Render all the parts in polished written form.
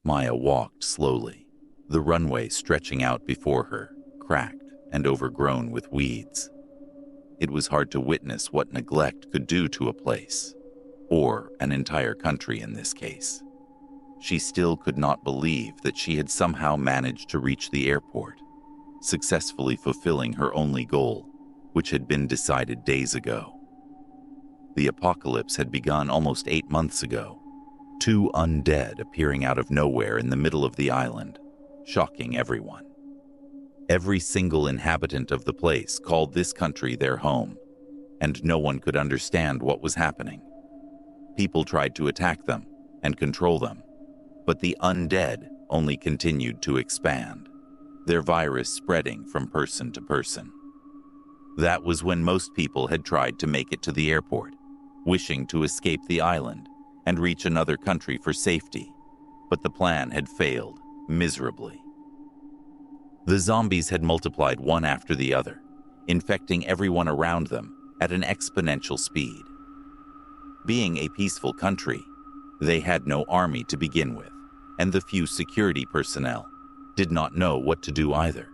Maya walked slowly, the runway stretching out before her, cracked and overgrown with weeds. It was hard to witness what neglect could do to a place, or an entire country in this case. She still could not believe that she had somehow managed to reach the airport, successfully fulfilling her only goal, which had been decided days ago. The apocalypse had begun almost 8 months ago, 2 undead appearing out of nowhere in the middle of the island, shocking everyone. Every single inhabitant of the place called this country their home, and no one could understand what was happening. People tried to attack them and control them, but the undead only continued to expand, their virus spreading from person to person. That was when most people had tried to make it to the airport, wishing to escape the island and reach another country for safety, but the plan had failed miserably. The zombies had multiplied one after the other, infecting everyone around them at an exponential speed. Being a peaceful country, they had no army to begin with, and the few security personnel did not know what to do either.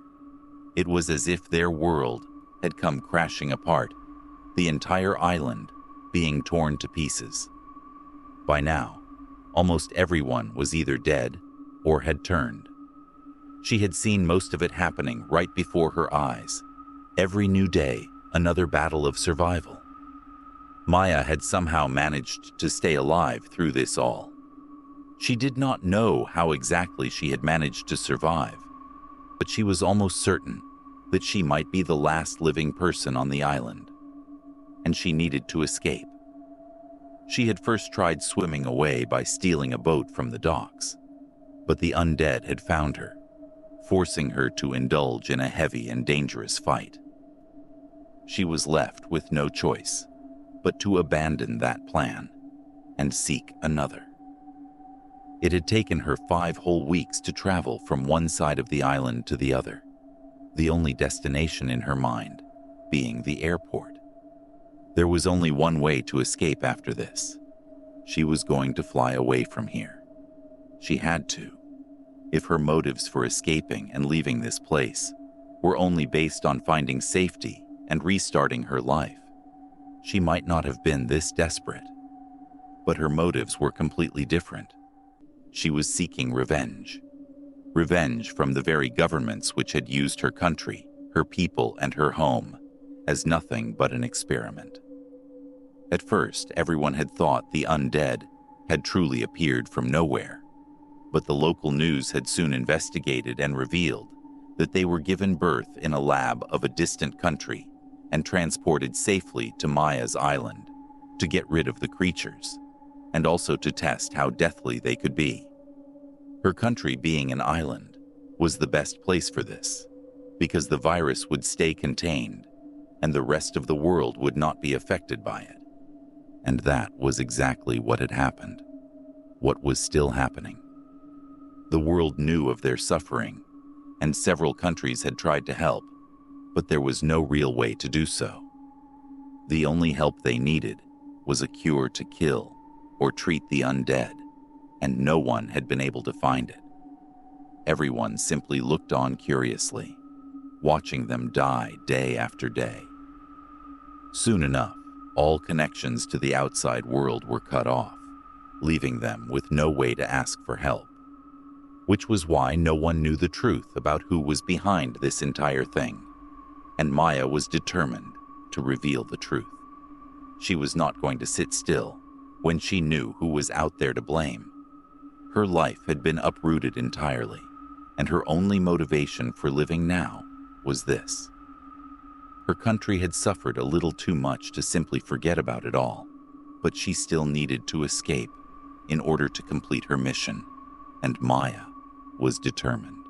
It was as if their world had come crashing apart, the entire island being torn to pieces. By now, almost everyone was either dead or had turned. She had seen most of it happening right before her eyes. Every new day, another battle of survival. Maya had somehow managed to stay alive through this all. She did not know how exactly she had managed to survive, but she was almost certain that she might be the last living person on the island, and she needed to escape. She had first tried swimming away by stealing a boat from the docks, but the undead had found her, forcing her to indulge in a heavy and dangerous fight. She was left with no choice but to abandon that plan and seek another. It had taken her 5 whole weeks to travel from one side of the island to the other, the only destination in her mind being the airport. There was only one way to escape after this. She was going to fly away from here. She had to. If her motives for escaping and leaving this place were only based on finding safety and restarting her life, she might not have been this desperate. But her motives were completely different. She was seeking revenge. Revenge from the very governments which had used her country, her people, and her home as nothing but an experiment. At first, everyone had thought the undead had truly appeared from nowhere, but the local news had soon investigated and revealed that they were given birth in a lab of a distant country and transported safely to Maya's island to get rid of the creatures, and also to test how deathly they could be. Her country, being an island, was the best place for this, because the virus would stay contained and the rest of the world would not be affected by it. And that was exactly what had happened, what was still happening. The world knew of their suffering, and several countries had tried to help, but there was no real way to do so. The only help they needed was a cure to kill or treat the undead, and no one had been able to find it. Everyone simply looked on curiously, watching them die day after day. Soon enough, all connections to the outside world were cut off, leaving them with no way to ask for help, which was why no one knew the truth about who was behind this entire thing, and Maya was determined to reveal the truth. She was not going to sit still when she knew who was out there to blame. Her life had been uprooted entirely, and her only motivation for living now was this. Her country had suffered a little too much to simply forget about it all, but she still needed to escape in order to complete her mission, and Maya was determined.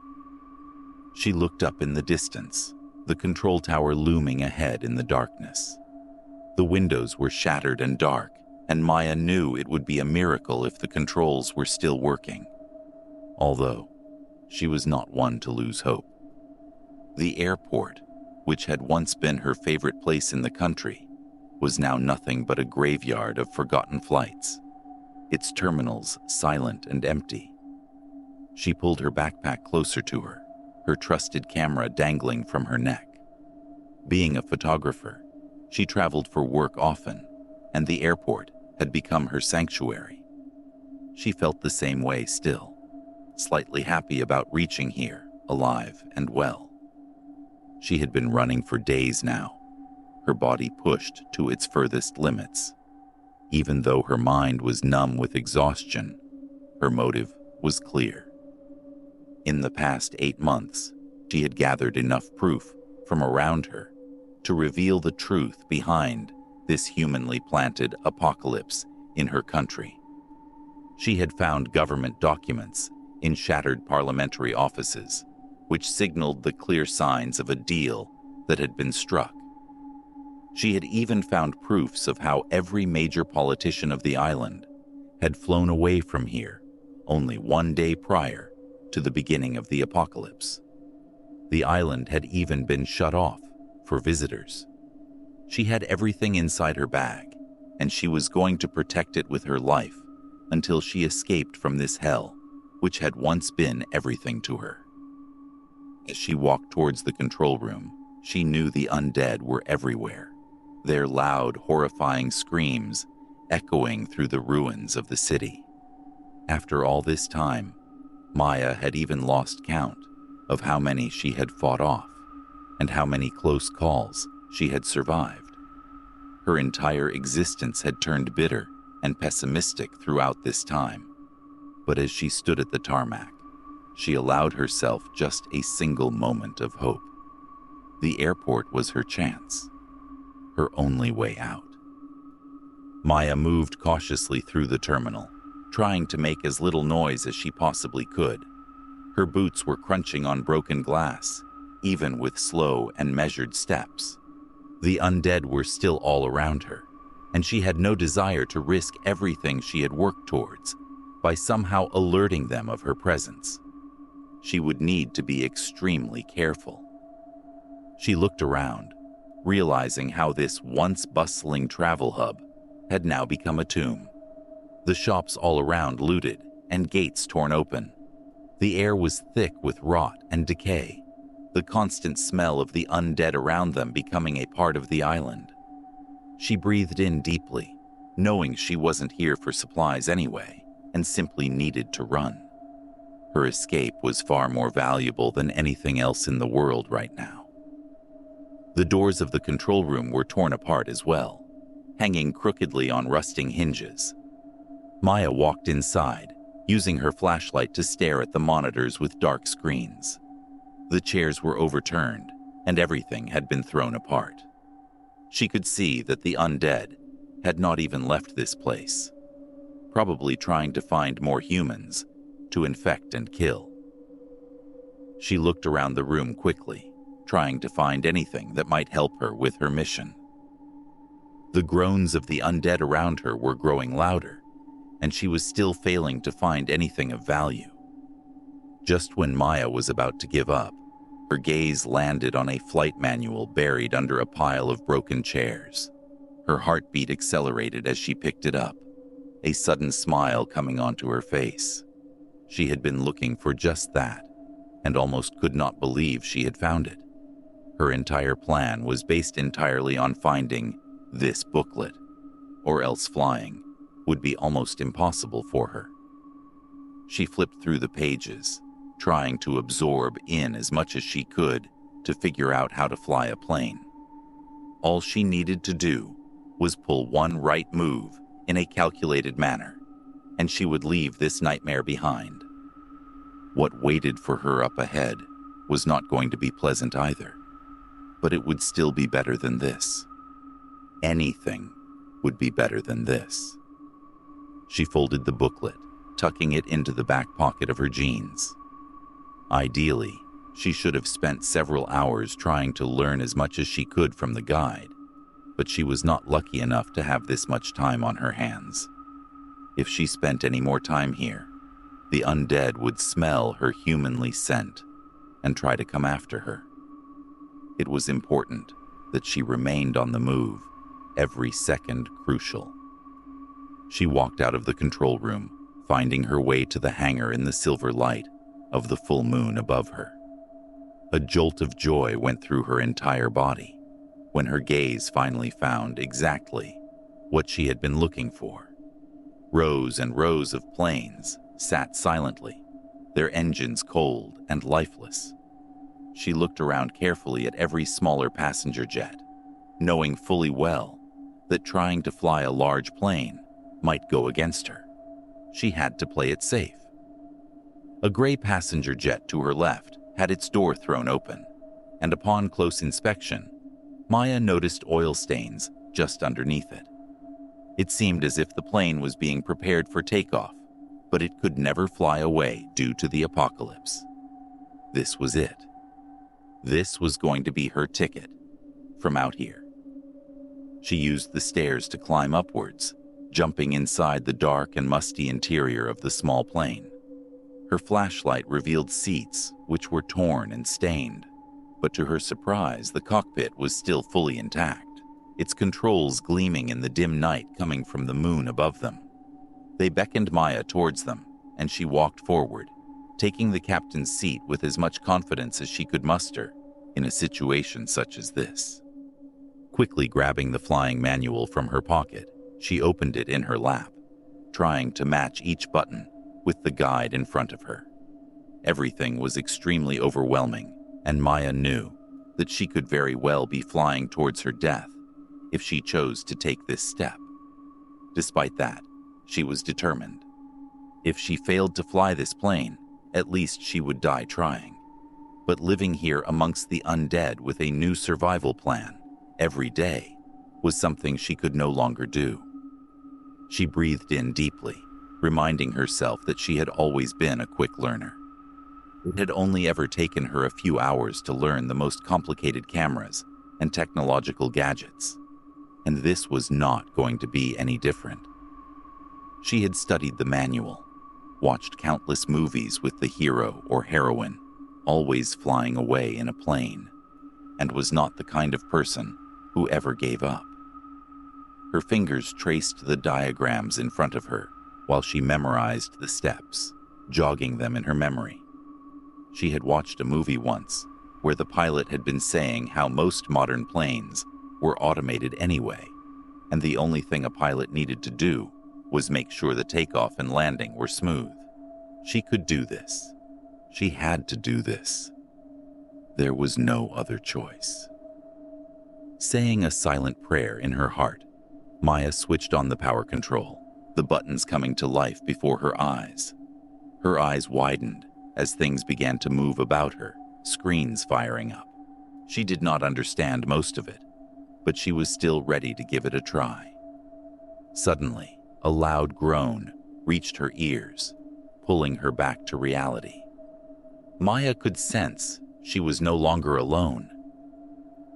She looked up in the distance, the control tower looming ahead in the darkness. The windows were shattered and dark, and Maya knew it would be a miracle if the controls were still working, although she was not one to lose hope. The airport, which had once been her favorite place in the country, was now nothing but a graveyard of forgotten flights, its terminals silent and empty. She pulled her backpack closer to her trusted camera dangling from her neck. Being a photographer, she traveled for work often, and the airport had become her sanctuary. She felt the same way still, slightly happy about reaching here, alive and well. She had been running for days now, her body pushed to its furthest limits. Even though her mind was numb with exhaustion, her motive was clear. In the past 8 months, she had gathered enough proof from around her to reveal the truth behind this humanly planted apocalypse in her country. She had found government documents in shattered parliamentary offices, which signaled the clear signs of a deal that had been struck. She had even found proofs of how every major politician of the island had flown away from here only 1 day prior to the beginning of the apocalypse. The island had even been shut off for visitors. She had everything inside her bag, and she was going to protect it with her life until she escaped from this hell, which had once been everything to her. As she walked towards the control room, she knew the undead were everywhere, their loud, horrifying screams echoing through the ruins of the city. After all this time, Maya had even lost count of how many she had fought off and how many close calls she had survived. Her entire existence had turned bitter and pessimistic throughout this time. But as she stood at the tarmac, she allowed herself just a single moment of hope. The airport was her chance, her only way out. Maya moved cautiously through the terminal, trying to make as little noise as she possibly could. Her boots were crunching on broken glass, even with slow and measured steps. The undead were still all around her, and she had no desire to risk everything she had worked towards by somehow alerting them of her presence. She would need to be extremely careful. She looked around, realizing how this once bustling travel hub had now become a tomb. The shops all around looted and gates torn open. The air was thick with rot and decay, the constant smell of the undead around them becoming a part of the island. She breathed in deeply, knowing she wasn't here for supplies anyway, and simply needed to run. Her escape was far more valuable than anything else in the world right now. The doors of the control room were torn apart as well, hanging crookedly on rusting hinges. Maya walked inside, using her flashlight to stare at the monitors with dark screens. The chairs were overturned, and everything had been thrown apart. She could see that the undead had not even left this place, probably trying to find more humans to infect and kill. She looked around the room quickly, trying to find anything that might help her with her mission. The groans of the undead around her were growing louder, and she was still failing to find anything of value. Just when Maya was about to give up, her gaze landed on a flight manual buried under a pile of broken chairs. Her heartbeat accelerated as she picked it up, a sudden smile coming onto her face. She had been looking for just that, and almost could not believe she had found it. Her entire plan was based entirely on finding this booklet, or else flying would be almost impossible for her. She flipped through the pages, trying to absorb in as much as she could to figure out how to fly a plane. All she needed to do was pull one right move in a calculated manner, and she would leave this nightmare behind. What waited for her up ahead was not going to be pleasant either, but it would still be better than this. Anything would be better than this. She folded the booklet, tucking it into the back pocket of her jeans. Ideally, she should have spent several hours trying to learn as much as she could from the guide, but she was not lucky enough to have this much time on her hands. If she spent any more time here, the undead would smell her humanly scent and try to come after her. It was important that she remained on the move, every second crucial. She walked out of the control room, finding her way to the hangar in the silver light of the full moon above her. A jolt of joy went through her entire body when her gaze finally found exactly what she had been looking for. Rows and rows of planes sat silently, their engines cold and lifeless. She looked around carefully at every smaller passenger jet, knowing fully well that trying to fly a large plane might go against her. She had to play it safe. A gray passenger jet to her left had its door thrown open, and upon close inspection, Maya noticed oil stains just underneath it. It seemed as if the plane was being prepared for takeoff, but it could never fly away due to the apocalypse. This was it. This was going to be her ticket from out here. She used the stairs to climb upwards, jumping inside the dark and musty interior of the small plane. Her flashlight revealed seats which were torn and stained, but to her surprise, the cockpit was still fully intact, its controls gleaming in the dim night coming from the moon above them. They beckoned Maya towards them, and she walked forward, taking the captain's seat with as much confidence as she could muster in a situation such as this. Quickly grabbing the flying manual from her pocket, she opened it in her lap, trying to match each button with the guide in front of her. Everything was extremely overwhelming, and Maya knew that she could very well be flying towards her death if she chose to take this step. Despite that, she was determined. If she failed to fly this plane, at least she would die trying. But living here amongst the undead with a new survival plan every day was something she could no longer do. She breathed in deeply, reminding herself that she had always been a quick learner. It had only ever taken her a few hours to learn the most complicated cameras and technological gadgets, and this was not going to be any different. She had studied the manual, watched countless movies with the hero or heroine always flying away in a plane, and was not the kind of person who ever gave up. Her fingers traced the diagrams in front of her while she memorized the steps, jogging them in her memory. She had watched a movie once where the pilot had been saying how most modern planes were automated anyway, and the only thing a pilot needed to do was make sure the takeoff and landing were smooth. She could do this. She had to do this. There was no other choice. Saying a silent prayer in her heart, Maya switched on the power control, the buttons coming to life before her eyes. Her eyes widened as things began to move about her, screens firing up. She did not understand most of it, but she was still ready to give it a try. Suddenly, a loud groan reached her ears, pulling her back to reality. Maya could sense she was no longer alone.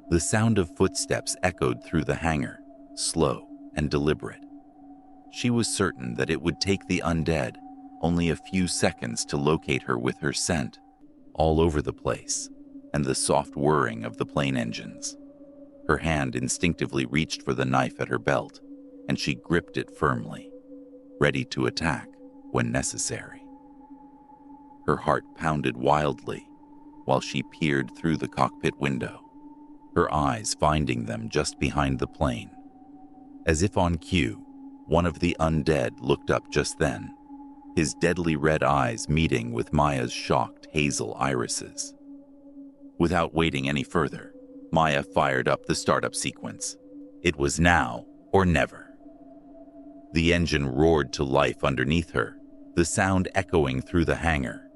The sound of footsteps echoed through the hangar, slow and deliberate. She was certain that it would take the undead only a few seconds to locate her with her scent all over the place and the soft whirring of the plane engines. Her hand instinctively reached for the knife at her belt, and she gripped it firmly, ready to attack when necessary. Her heart pounded wildly while she peered through the cockpit window, her eyes finding them just behind the plane. As if on cue, one of the undead looked up just then, his deadly red eyes meeting with Maya's shocked hazel irises. Without waiting any further, Maya fired up the startup sequence. It was now or never. The engine roared to life underneath her, the sound echoing through the hangar.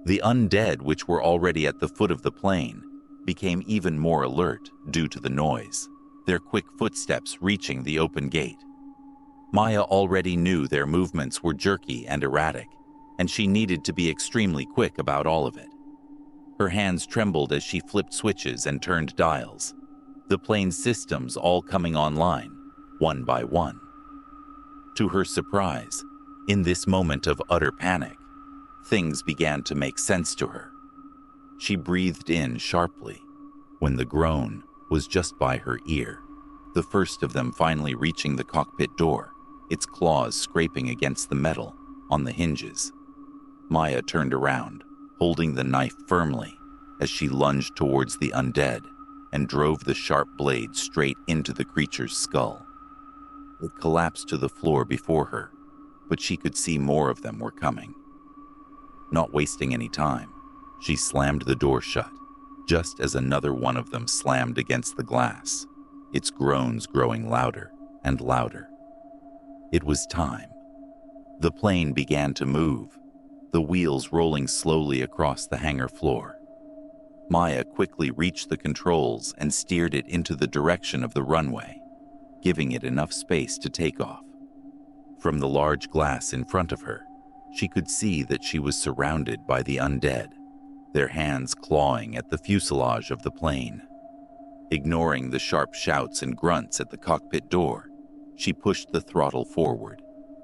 The undead, which were already at the foot of the plane, became even more alert due to the noise, their quick footsteps reaching the open gate. Maya already knew their movements were jerky and erratic, and she needed to be extremely quick about all of it. Her hands trembled as she flipped switches and turned dials, the plane's systems all coming online, one by one. To her surprise, in this moment of utter panic, things began to make sense to her. She breathed in sharply when the groan was just by her ear, the first of them finally reaching the cockpit door, its claws scraping against the metal on the hinges. Maya turned around, holding the knife firmly as she lunged towards the undead and drove the sharp blade straight into the creature's skull. It collapsed to the floor before her, but she could see more of them were coming. Not wasting any time, she slammed the door shut, just as another one of them slammed against the glass, its groans growing louder and louder. It was time. The plane began to move, the wheels rolling slowly across the hangar floor. Maya quickly reached the controls and steered it into the direction of the runway, giving it enough space to take off. From the large glass in front of her, she could see that she was surrounded by the undead, their hands clawing at the fuselage of the plane. Ignoring the sharp shouts and grunts at the cockpit door, she pushed the throttle forward,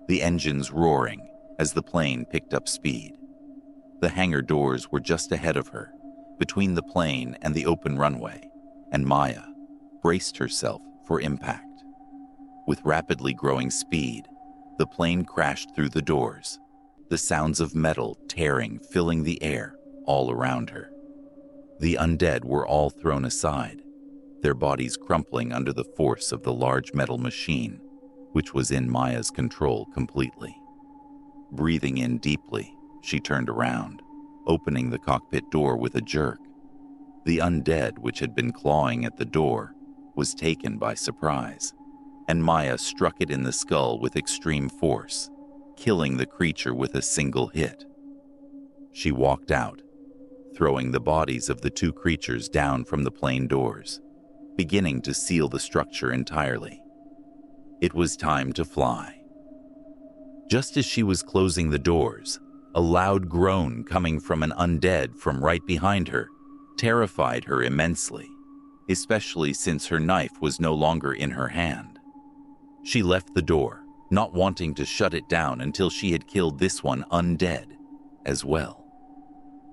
the engines roaring as the plane picked up speed. The hangar doors were just ahead of her, between the plane and the open runway, and Maya braced herself for impact. With rapidly growing speed, the plane crashed through the doors, the sounds of metal tearing filling the air all around her. The undead were all thrown aside, their bodies crumpling under the force of the large metal machine, which was in Maya's control completely. Breathing in deeply, she turned around, opening the cockpit door with a jerk. The undead, which had been clawing at the door, was taken by surprise, and Maya struck it in the skull with extreme force, killing the creature with a single hit. She walked out, throwing the bodies of the two creatures down from the plane doors, beginning to seal the structure entirely. It was time to fly. Just as she was closing the doors, a loud groan coming from an undead from right behind her terrified her immensely, especially since her knife was no longer in her hand. She left the door, not wanting to shut it down until she had killed this one undead as well.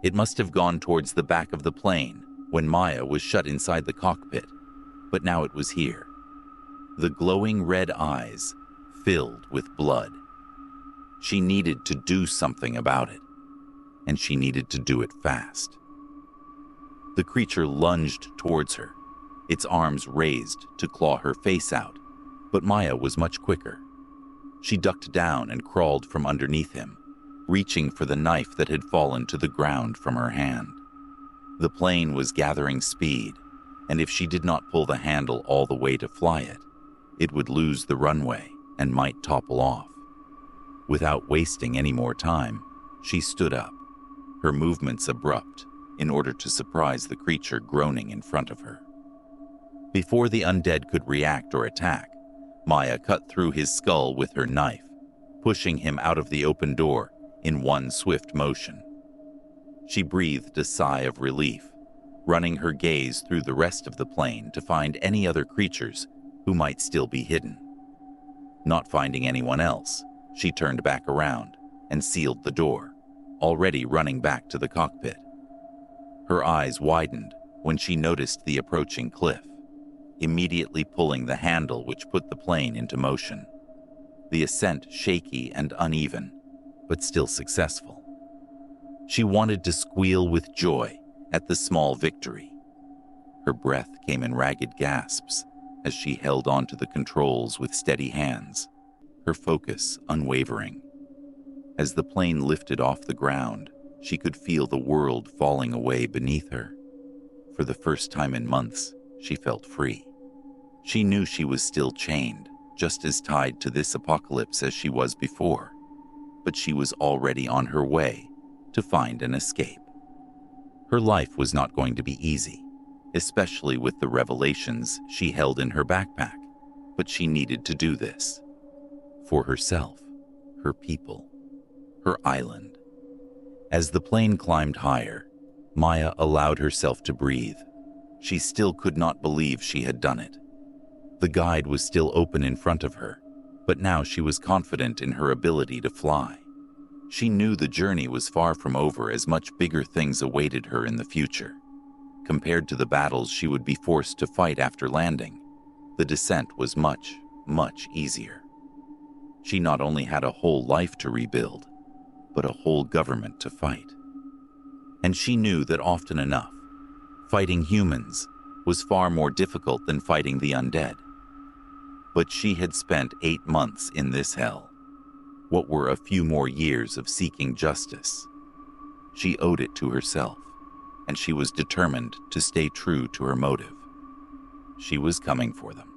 It must have gone towards the back of the plane when Maya was shut inside the cockpit, but now it was here. The glowing red eyes filled with blood. She needed to do something about it, and she needed to do it fast. The creature lunged towards her, its arms raised to claw her face out, but Maya was much quicker. She ducked down and crawled from underneath him, reaching for the knife that had fallen to the ground from her hand. The plane was gathering speed, and if she did not pull the handle all the way to fly it, it would lose the runway and might topple off. Without wasting any more time, she stood up, her movements abrupt, in order to surprise the creature groaning in front of her. Before the undead could react or attack, Maya cut through his skull with her knife, pushing him out of the open door in one swift motion. She breathed a sigh of relief, running her gaze through the rest of the plane to find any other creatures who might still be hidden. Not finding anyone else, she turned back around and sealed the door, already running back to the cockpit. Her eyes widened when she noticed the approaching cliff, immediately pulling the handle which put the plane into motion. The ascent shaky and uneven, but still successful. She wanted to squeal with joy at the small victory. Her breath came in ragged gasps as she held onto the controls with steady hands, her focus unwavering. As the plane lifted off the ground, she could feel the world falling away beneath her. For the first time in months, she felt free. She knew she was still chained, just as tied to this apocalypse as she was before, but she was already on her way to find an escape. Her life was not going to be easy, especially with the revelations she held in her backpack, but she needed to do this. For herself, her people, her island. As the plane climbed higher, Maya allowed herself to breathe. She still could not believe she had done it. The guide was still open in front of her, but now she was confident in her ability to fly. She knew the journey was far from over, as much bigger things awaited her in the future. Compared to the battles she would be forced to fight after landing, the descent was much, much easier. She not only had a whole life to rebuild, but a whole government to fight. and she knew that often enough, fighting humans was far more difficult than fighting the undead. But she had spent 8 months in this hell. What were a few more years of seeking justice? She owed it to herself, and she was determined to stay true to her motive. She was coming for them.